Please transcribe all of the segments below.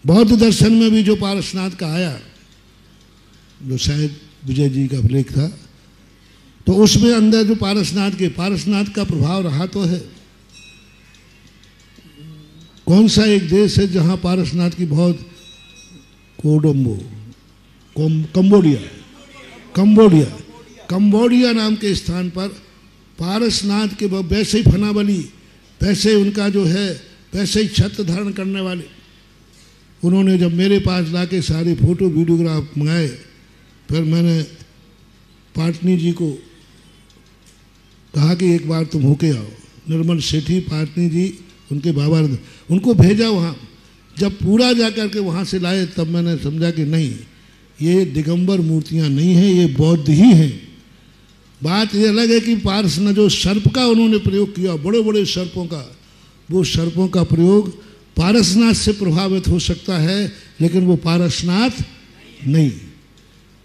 बौद्ध दर्शन में भी जो पारसनाथ का आया, जो शायद विजय जी का लेख था, तो उसमें अंदर जो पारसनाथ का प्रभाव रहा तो है। कौन सा एक देश है जहां पारसनाथ की बहुत, कंबोडिया नाम के स्थान पर पारसनाथ के वैसे ही फनाबली, वैसे उनका जो है, वैसे ही छत्र धारण करने वाले, उन्होंने जब मेरे पास लाके सारे फोटो वीडियोग्राफ मंगाए, फिर मैंने पाटनी जी को कहा कि एक बार तुम होके आओ। निर्मल सेठी पाटनी जी, उनके बाबा, उनको भेजा वहाँ। जब पूरा जा कर के वहाँ से लाए, तब मैंने समझा कि नहीं, ये दिगंबर मूर्तियाँ नहीं हैं, ये बौद्ध ही हैं। बात ये अलग है कि पारसनाथ जो सर्प का उन्होंने प्रयोग किया, बड़े बड़े सर्पों का, वो सर्पों का प्रयोग पारसनाथ से प्रभावित हो सकता है, लेकिन वो पारसनाथ नहीं।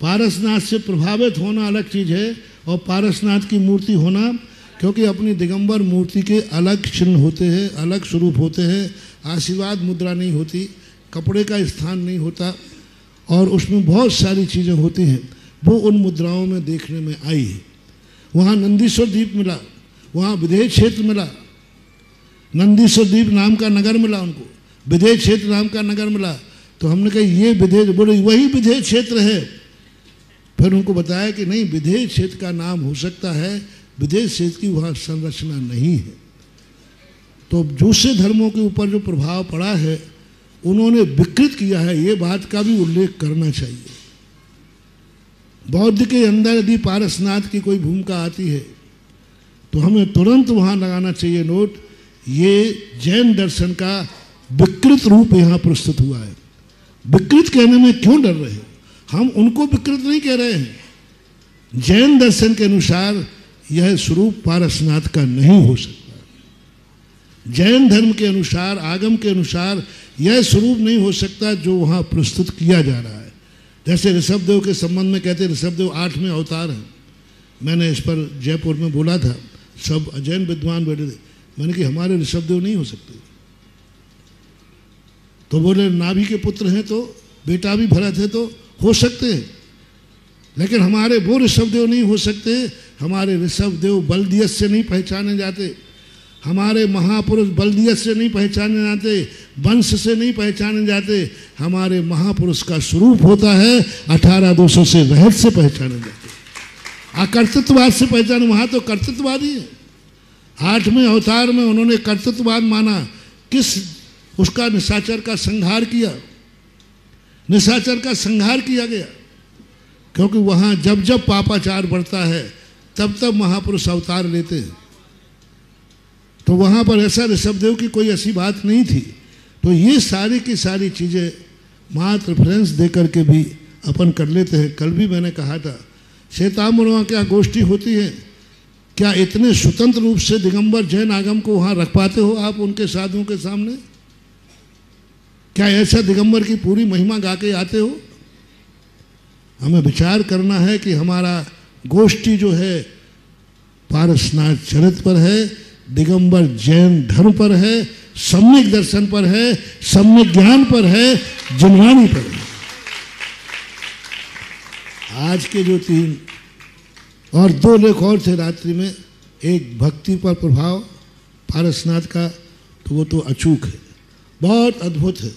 पारसनाथ से प्रभावित होना अलग चीज़ है, और पारसनाथ की मूर्ति होना, क्योंकि अपनी दिगंबर मूर्ति के अलग चिन्ह होते हैं, अलग स्वरूप होते हैं। आशीर्वाद मुद्रा नहीं होती, कपड़े का स्थान नहीं होता, और उसमें बहुत सारी चीज़ें होती हैं, वो उन मुद्राओं में देखने में आई है। वहाँ नंदीश्वर द्वीप मिला, वहाँ विदेह क्षेत्र मिला, नंदीश्वर द्वीप नाम का नगर मिला उनको, विदेह क्षेत्र नाम का नगर मिला। तो हमने कहा ये विदेह, बोले वही विदेह क्षेत्र है। फिर उनको बताया कि नहीं, विदेह क्षेत्र का नाम हो सकता है, विदेह क्षेत्र की वहाँ संरचना नहीं है। तो दूसरे धर्मों के ऊपर जो प्रभाव पड़ा है, उन्होंने विकृत किया है, ये बात का भी उल्लेख करना चाहिए। बौद्ध के अंदर यदि पारसनाथ की कोई भूमिका आती है, तो हमें तुरंत वहाँ लगाना चाहिए नोट, ये जैन दर्शन का विकृत रूप यहाँ प्रस्तुत हुआ है। विकृत कहने में क्यों डर रहे हैं? हम उनको विकृत नहीं कह रहे हैं। जैन दर्शन के अनुसार यह स्वरूप पारसनाथ का नहीं हो सकता। जैन धर्म के अनुसार, आगम के अनुसार यह स्वरूप नहीं हो सकता जो वहाँ प्रस्तुत किया जा रहा है। जैसे ऋषभदेव के संबंध में कहते हैं ऋषभदेव 8वें अवतार हैं। मैंने इस पर जयपुर में बोला था, सब जैन विद्वान बैठे थे, मैंने कि हमारे ऋषभदेव नहीं हो सकते। तो बोले नाभि के पुत्र हैं तो बेटा भी भरत है, तो हो सकते हैं, लेकिन हमारे वो ऋषभदेव नहीं हो सकते। हमारे ऋषभदेव बलदियस से नहीं पहचाने जाते, हमारे महापुरुष बलदियस से नहीं पहचाने जाते, वंश से नहीं पहचाने जाते। हमारे महापुरुष का स्वरूप होता है 18,200 से रहस्य से पहचाने जाते। कर्तृत्ववाद से पहचाने, वहाँ तो कर्तृत्ववाद ही है। 8वें अवतार में उन्होंने कर्तृत्ववाद माना, किस उसका निशाचर का संहार किया, निशाचर का संहार किया गया, क्योंकि वहाँ जब जब पापाचार बढ़ता है तब तब महापुरुष अवतार लेते हैं। तो वहाँ पर ऐसा ऋषभदेव की कोई ऐसी बात नहीं थी। तो ये सारी की सारी चीज़ें मात्र रेफरेंस दे करके भी अपन कर लेते हैं। कल भी मैंने कहा था, श्वेतांबरवां क्या गोष्ठी होती है, क्या इतने स्वतंत्र रूप से दिगंबर जैन आगम को वहाँ रख पाते हो आप उनके साधुओं के सामने? क्या ऐसा दिगंबर की पूरी महिमा गा के आते हो? हमें विचार करना है कि हमारा गोष्ठी जो है पारसनाथ चरित्र पर है, दिगंबर जैन धर्म पर है, सम्यक दर्शन पर है, सम्यक ज्ञान पर है, जनवाणी पर है। आज के जो 3 और 2 लेख और थे रात्रि में, एक भक्ति पर प्रभाव पारसनाथ का, तो वो तो अचूक है, बहुत अद्भुत है।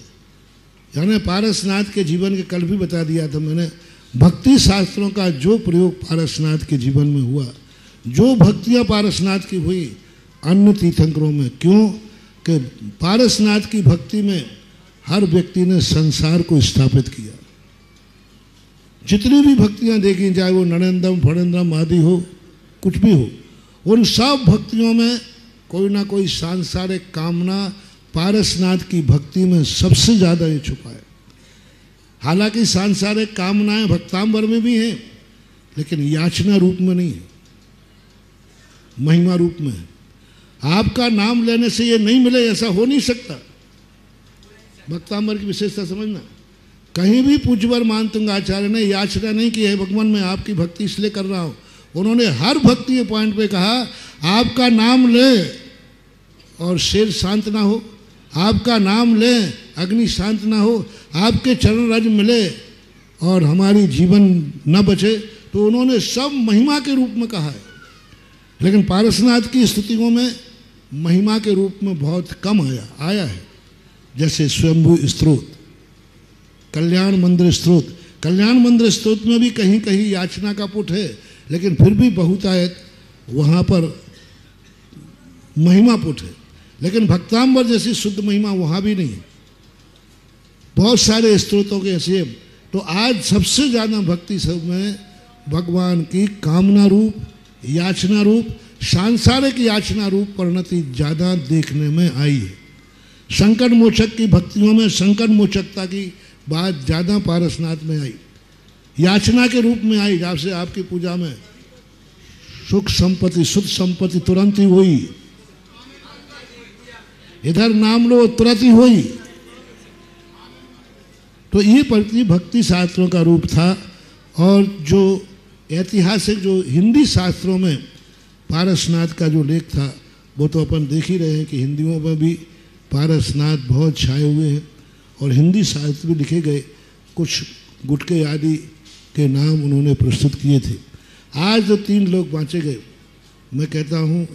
यानी पारसनाथ के जीवन के कल भी बता दिया था मैंने, भक्ति शास्त्रों का जो प्रयोग पारसनाथ के जीवन में हुआ, जो भक्तियाँ पारसनाथ की हुई अन्य तीर्थंकरों में, क्यों कि पारसनाथ की भक्ति में हर व्यक्ति ने संसार को स्थापित किया। जितनी भी भक्तियाँ देखी, चाहे वो नरेंद्रम फणेंद्रम आदि हो, कुछ भी हो, उन सब भक्तियों में कोई ना कोई सांसारिक कामना पारसनाथ की भक्ति में सबसे ज़्यादा ये छुपा है। हालांकि सांसारिक कामनाएं भक्तांबर में भी हैं, लेकिन याचना रूप में नहीं है, महिमा रूप में है। आपका नाम लेने से ये नहीं मिले, ऐसा हो नहीं सकता। भक्तांबर की विशेषता समझना। कहीं भी पूज्यवर मानतुंग आचार्य ने याचना नहीं की है भगवान मैं आपकी भक्ति इसलिए कर रहा हूँ। उन्होंने हर भक्ति के पॉइंट पे कहा आपका नाम ले और शेर शांत ना हो, आपका नाम ले अग्नि शांत ना हो, आपके चरण रज मिले और हमारी जीवन न बचे, तो उन्होंने सब महिमा के रूप में कहा है। लेकिन पारसनाथ की स्तुतियों में महिमा के रूप में बहुत कम आया है। जैसे स्वयंभू स्तोत्र, कल्याण मंदिर स्तोत्र, कल्याण मंदिर स्तोत्र में भी कहीं कहीं याचना का पुट है, लेकिन फिर भी बहुतायत वहाँ पर महिमा पुट है। लेकिन भक्तांबर जैसी शुद्ध महिमा वहाँ भी नहीं है। बहुत सारे स्तोत्रों के ऐसे। तो आज सबसे ज़्यादा भक्ति सब में भगवान की कामना रूप, याचना रूप, सांसारिक याचना रूप परिणति ज़्यादा देखने में आई है। संकट मोचक की भक्तियों में संकट मोचकता की बात ज़्यादा पारसनाथ में आई, याचना के रूप में आई। जब से आपकी पूजा में सुख संपत्ति, शुद्ध संपत्ति तुरंत ही हुई, इधर नाम लो तुरंत ही हुई। तो ये भक्ति शास्त्रों का रूप था। और जो ऐतिहासिक जो हिंदी शास्त्रों में पारसनाथ का जो लेख था, वो तो अपन देख ही रहे हैं कि हिंदियों में भी पारसनाथ बहुत छाए हुए हैं और हिंदी साहित्य भी लिखे गए। कुछ गुटके आदि के नाम उन्होंने प्रस्तुत किए थे। आज जो 3 लोग बाँचे गए, मैं कहता हूँ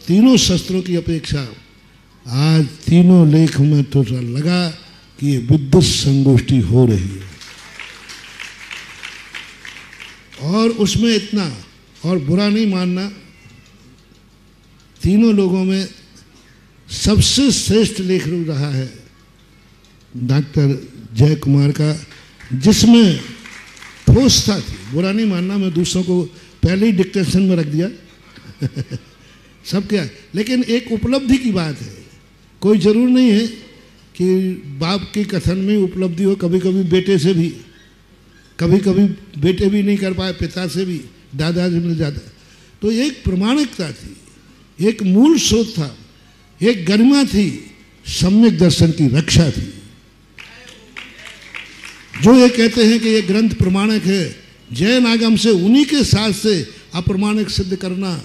तीनों शस्त्रों की अपेक्षा आज तीनों लेख में तो लगा कि ये विद्युत संगोष्ठी हो रही है। और उसमें इतना और बुरा नहीं मानना, तीनों लोगों में सबसे श्रेष्ठ लेख रहा है डॉक्टर जय कुमार का, जिसमें ठोसता थी। बुरा नहीं मानना, मैं दूसरों को पहले ही डिक्टेशन में रख दिया सब क्या। लेकिन एक उपलब्धि की बात है, कोई ज़रूर नहीं है कि बाप के कथन में उपलब्धि हो। कभी कभी बेटे से भी, कभी कभी बेटे भी नहीं कर पाए, पिता से भी, दादा से मिल जाता। तो एक प्रमाणिकता थी, एक मूल स्रोत था, एक गरिमा थी, सम्यक दर्शन की रक्षा थी। जो ये कहते हैं कि ये ग्रंथ प्रमाणिक है, जैन आगम से उन्हीं के साथ से अप्रमाणिक सिद्ध करना,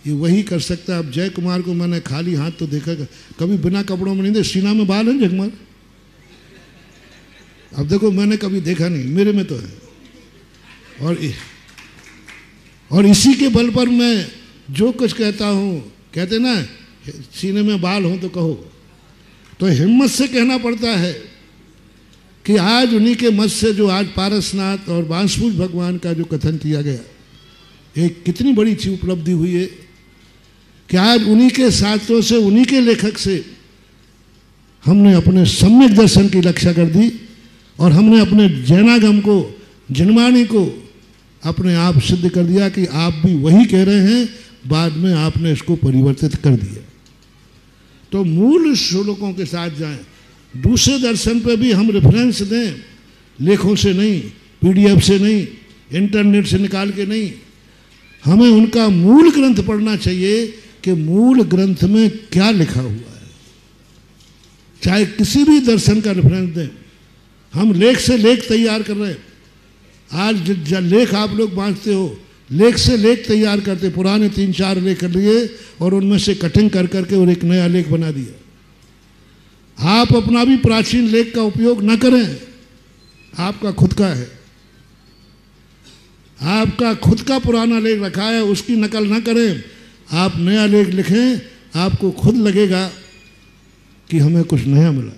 ये वही कर सकता है। अब जय कुमार को मैंने खाली हाथ तो देखा, कभी बिना कपड़ों में नहीं देखा। सीना में बाल है जय कुमार, अब देखो मैंने कभी देखा नहीं, मेरे में तो है। और इसी के बल पर मैं जो कुछ कहता हूँ, कहते ना सीने में बाल हो तो कहो, तो हिम्मत से कहना पड़ता है कि आज उन्हीं के मत से जो आज पारसनाथ और बांसुरी भगवान का जो कथन किया गया, एक कितनी बड़ी सी उपलब्धि हुई है कि आज उन्हीं के साथियों से, उन्हीं के लेखक से हमने अपने सम्यक दर्शन की रक्षा कर दी और हमने अपने जैनागम को, जनवाणी को अपने आप सिद्ध कर दिया कि आप भी वही कह रहे हैं, बाद में आपने इसको परिवर्तित कर दिया। तो मूल श्लोकों के साथ जाएं, दूसरे दर्शन पे भी हम रेफरेंस दें, लेखों से नहीं, पीडीएफ से नहीं, इंटरनेट से निकाल के नहीं। हमें उनका मूल ग्रंथ पढ़ना चाहिए कि मूल ग्रंथ में क्या लिखा हुआ है। चाहे किसी भी दर्शन का रेफरेंस दें, हम लेख से लेख तैयार कर रहे हैं। आज लेख आप लोग बांटते हो, लेख से लेख तैयार करते, पुराने 3-4 लेख कर लिए और उनमें से कटिंग कर करके और एक नया लेख बना दिया। आप अपना भी प्राचीन लेख का उपयोग न करें, आपका खुद का है, आपका खुद का पुराना लेख रखा है, उसकी नकल न करें। आप नया लेख लिखें, आपको खुद लगेगा कि हमें कुछ नया मिला।